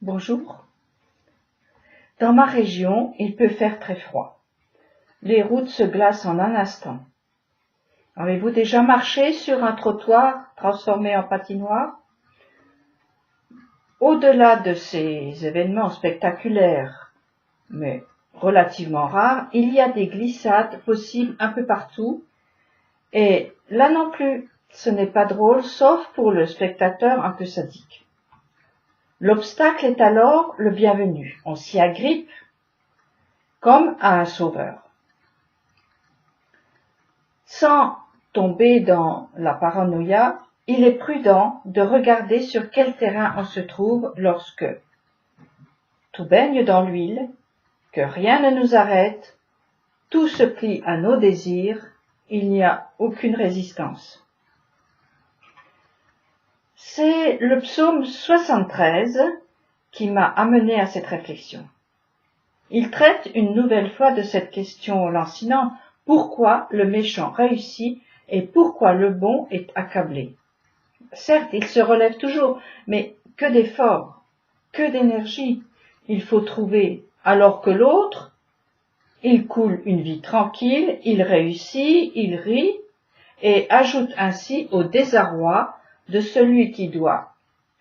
Bonjour. Dans ma région, il peut faire très froid. Les routes se glacent en un instant. Avez-vous déjà marché sur un trottoir transformé en patinoire? Au-delà de ces événements spectaculaires, mais relativement rares, il y a des glissades possibles un peu partout. Et là non plus, ce n'est pas drôle, sauf pour le spectateur un peu sadique. L'obstacle est alors le bienvenu. On s'y agrippe comme à un sauveur. Sans tomber dans la paranoïa, il est prudent de regarder sur quel terrain on se trouve lorsque tout baigne dans l'huile, que rien ne nous arrête, tout se plie à nos désirs, il n'y a aucune résistance. C'est le psaume 73 qui m'a amené à cette réflexion. Il traite une nouvelle fois de cette question lancinante: pourquoi le méchant réussit et pourquoi le bon est accablé? Certes, il se relève toujours, mais que d'efforts, que d'énergie il faut trouver, alors que l'autre, il coule une vie tranquille, il réussit, il rit, et ajoute ainsi au désarroi de celui qui doit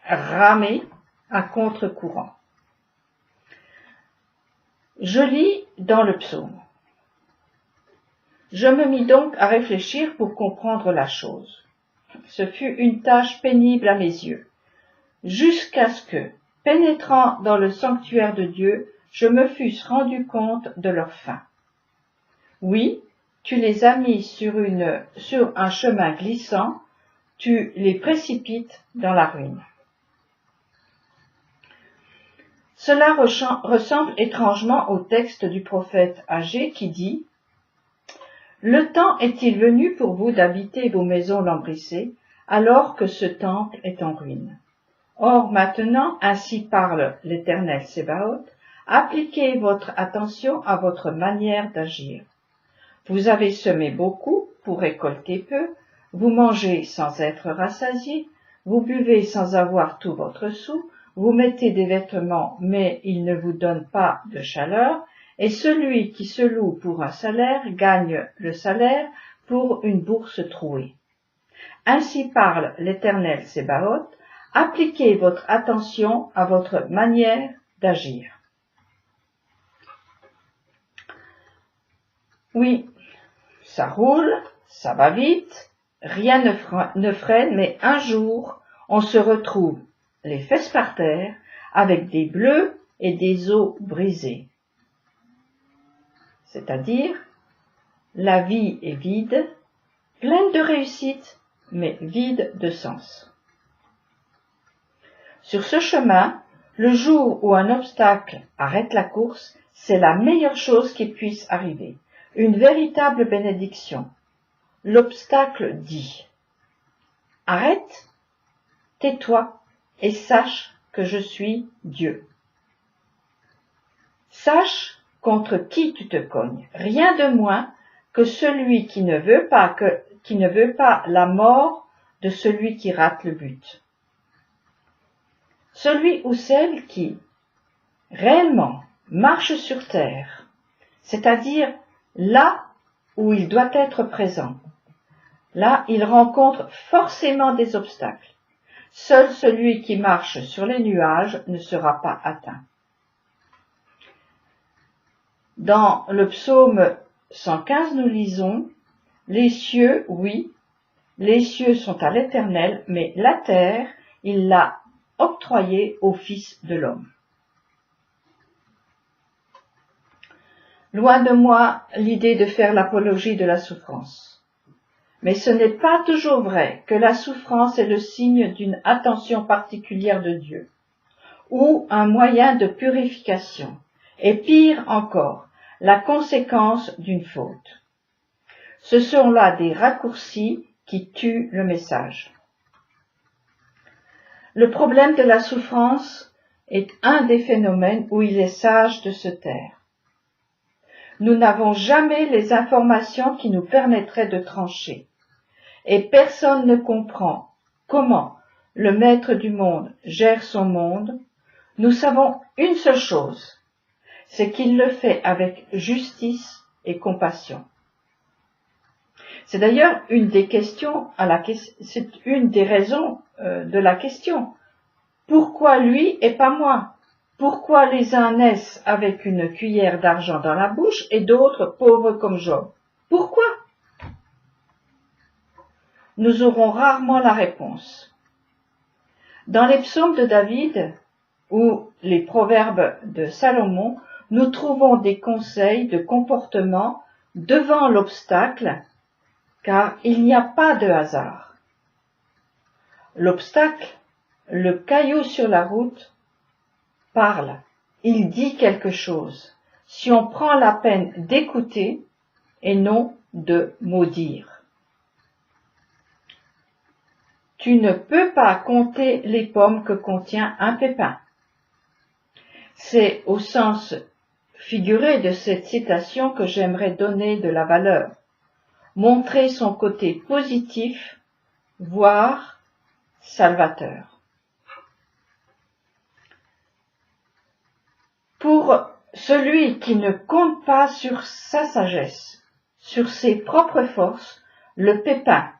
ramer à contre-courant. Je lis dans le psaume. Je me mis donc à réfléchir pour comprendre la chose. Ce fut une tâche pénible à mes yeux, jusqu'à ce que, pénétrant dans le sanctuaire de Dieu, je me fusse rendu compte de leur fin. Oui, tu les as mis sur un chemin glissant, tu les précipites dans la ruine. Cela ressemble étrangement au texte du prophète Agé qui dit: « Le temps est-il venu pour vous d'habiter vos maisons lambrissées, alors que ce temple est en ruine? Or maintenant, ainsi parle l'Éternel Sébaoth, appliquez votre attention à votre manière d'agir. Vous avez semé beaucoup pour récolter peu, vous mangez sans être rassasié, vous buvez sans avoir tout votre soûl, vous mettez des vêtements, mais ils ne vous donnent pas de chaleur, et celui qui se loue pour un salaire gagne le salaire pour une bourse trouée. Ainsi parle l'Éternel Sébaoth, appliquez votre attention à votre manière d'agir. » Oui, ça roule, ça va vite, rien ne freine, mais un jour, on se retrouve les fesses par terre, avec des bleus et des os brisés. C'est-à-dire, la vie est vide, pleine de réussite, mais vide de sens. Sur ce chemin, le jour où un obstacle arrête la course, c'est la meilleure chose qui puisse arriver, une véritable bénédiction. L'obstacle dit: « Arrête, tais-toi et sache que je suis Dieu. » Sache contre qui tu te cognes, rien de moins que celui qui ne veut pas la mort de celui qui rate le but. Celui ou celle qui, réellement, marche sur terre, c'est-à-dire là où il doit être présent. Là, il rencontre forcément des obstacles. Seul celui qui marche sur les nuages ne sera pas atteint. Dans le psaume 115, nous lisons: « Les cieux, oui, les cieux sont à l'Éternel, mais la terre, il l'a octroyée au Fils de l'homme. » Loin de moi l'idée de faire l'apologie de la souffrance. Mais ce n'est pas toujours vrai que la souffrance est le signe d'une attention particulière de Dieu, ou un moyen de purification, et pire encore, la conséquence d'une faute. Ce sont là des raccourcis qui tuent le message. Le problème de la souffrance est un des phénomènes où il est sage de se taire. Nous n'avons jamais les informations qui nous permettraient de trancher, et personne ne comprend comment le maître du monde gère son monde, nous savons une seule chose, c'est qu'il le fait avec justice et compassion. C'est d'ailleurs une des questions c'est une des raisons de la question. Pourquoi lui et pas moi? Pourquoi les uns naissent avec une cuillère d'argent dans la bouche et d'autres pauvres comme Job? Pourquoi? Nous aurons rarement la réponse. Dans les psaumes de David ou les proverbes de Salomon, nous trouvons des conseils de comportement devant l'obstacle, car il n'y a pas de hasard. L'obstacle, le caillou sur la route, parle, il dit quelque chose, si on prend la peine d'écouter et non de maudire. Tu ne peux pas compter les pommes que contient un pépin. C'est au sens figuré de cette citation que j'aimerais donner de la valeur, montrer son côté positif, voire salvateur. Pour celui qui ne compte pas sur sa sagesse, sur ses propres forces, le pépin,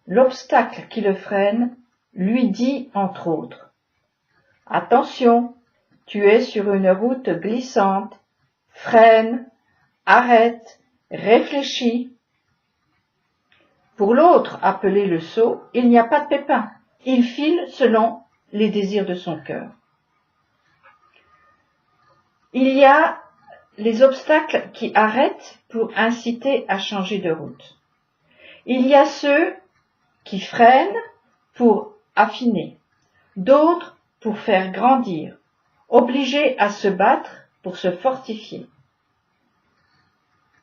l'obstacle qui le freine, lui dit entre autres: attention, tu es sur une route glissante, freine, arrête, réfléchis. Pour l'autre, appelé le sot, il n'y a pas de pépin, il file selon les désirs de son cœur. Il y a les obstacles qui arrêtent pour inciter à changer de route. Il y a ceux qui freinent pour affiner, d'autres pour faire grandir, obligés à se battre pour se fortifier.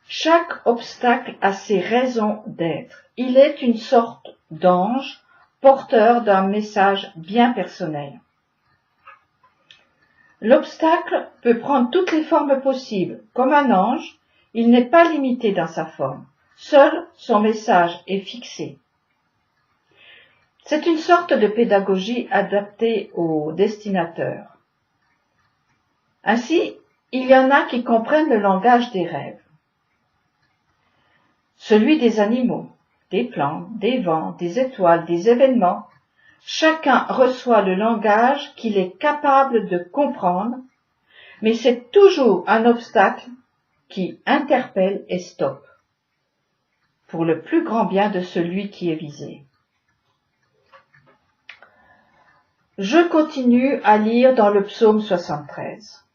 Chaque obstacle a ses raisons d'être. Il est une sorte d'ange porteur d'un message bien personnel. L'obstacle peut prendre toutes les formes possibles. Comme un ange, il n'est pas limité dans sa forme. Seul son message est fixé. C'est une sorte de pédagogie adaptée au destinateur. Ainsi, il y en a qui comprennent le langage des rêves, celui des animaux, des plantes, des vents, des étoiles, des événements. Chacun reçoit le langage qu'il est capable de comprendre, mais c'est toujours un obstacle qui interpelle et stoppe, pour le plus grand bien de celui qui est visé. Je continue à lire dans le psaume 73.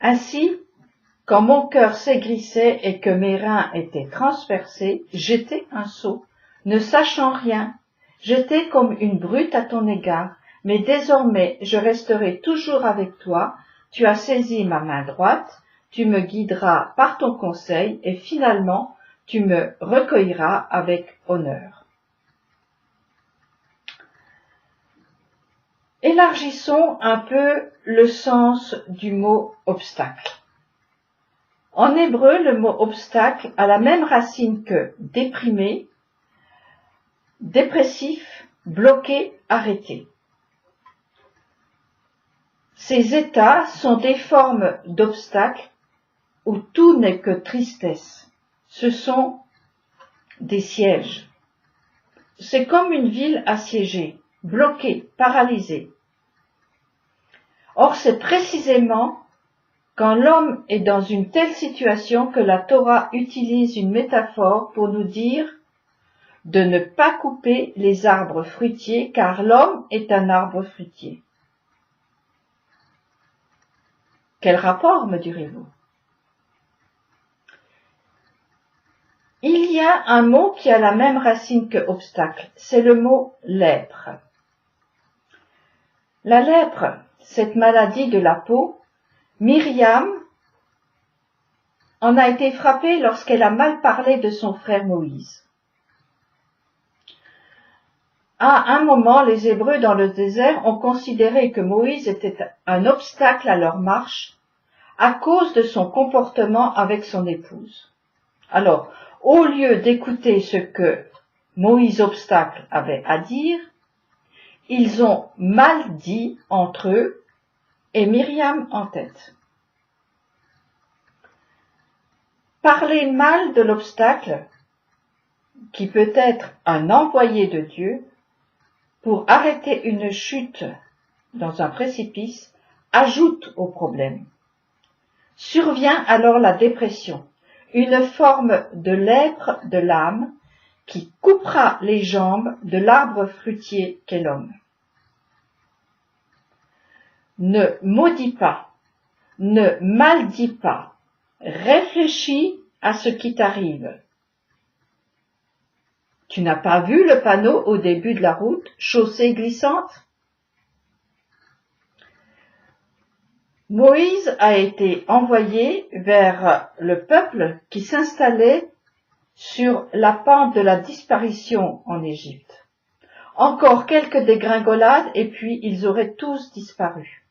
Ainsi, quand mon cœur s'aigrissait et que mes reins étaient transpercés, j'étais un sot, ne sachant rien. J'étais comme une brute à ton égard, mais désormais je resterai toujours avec toi. Tu as saisi ma main droite, tu me guideras par ton conseil et finalement tu me recueilleras avec honneur. Élargissons un peu le sens du mot obstacle. En hébreu, le mot obstacle a la même racine que déprimé, dépressif, bloqué, arrêté. Ces états sont des formes d'obstacles où tout n'est que tristesse. Ce sont des sièges. C'est comme une ville assiégée, bloquée, paralysée. Or, c'est précisément quand l'homme est dans une telle situation que la Torah utilise une métaphore pour nous dire de ne pas couper les arbres fruitiers, car l'homme est un arbre fruitier. Quel rapport, me direz-vous? Il y a un mot qui a la même racine que obstacle, c'est le mot lèpre. La lèpre, cette maladie de la peau, Myriam en a été frappée lorsqu'elle a mal parlé de son frère Moïse. À un moment, les Hébreux dans le désert ont considéré que Moïse était un obstacle à leur marche à cause de son comportement avec son épouse. Alors, au lieu d'écouter ce que Moïse obstacle avait à dire, ils ont mal dit entre eux et Myriam en tête. Parler mal de l'obstacle, qui peut être un envoyé de Dieu, pour arrêter une chute dans un précipice, ajoute au problème. Survient alors la dépression, une forme de lèpre de l'âme qui coupera les jambes de l'arbre fruitier qu'est l'homme. Ne maudis pas, ne maldis pas, réfléchis à ce qui t'arrive. Tu n'as pas vu le panneau au début de la route, chaussée glissante? Moïse a été envoyé vers le peuple qui s'installait sur la pente de la disparition en Égypte. Encore quelques dégringolades et puis ils auraient tous disparu.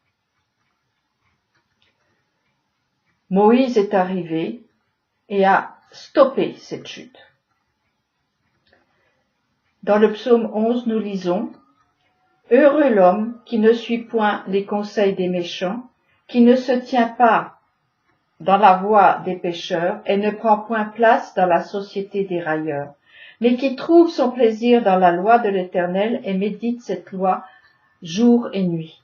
Moïse est arrivé et a stoppé cette chute. Dans le psaume 11, nous lisons « Heureux l'homme qui ne suit point les conseils des méchants, qui ne se tient pas dans la voie des pécheurs et ne prend point place dans la société des railleurs, mais qui trouve son plaisir dans la loi de l'Éternel et médite cette loi jour et nuit.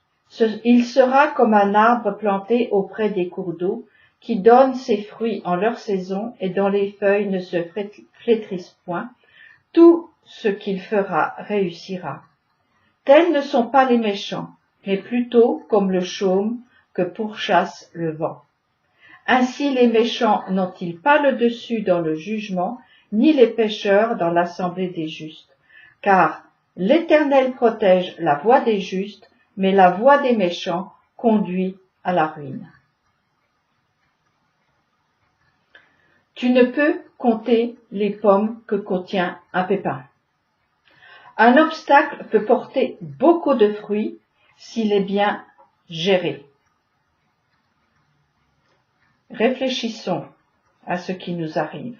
Il sera comme un arbre planté auprès des cours d'eau, qui donne ses fruits en leur saison et dont les feuilles ne se flétrissent point. Tout ce qu'il fera réussira. Tels ne sont pas les méchants, mais plutôt comme le chaume que pourchasse le vent. Ainsi les méchants n'ont-ils pas le dessus dans le jugement, ni les pécheurs dans l'assemblée des justes. Car l'Éternel protège la voie des justes, mais la voie des méchants conduit à la ruine. Tu ne peux compter les pommes que contient un pépin. Un obstacle peut porter beaucoup de fruits s'il est bien géré. Réfléchissons à ce qui nous arrive.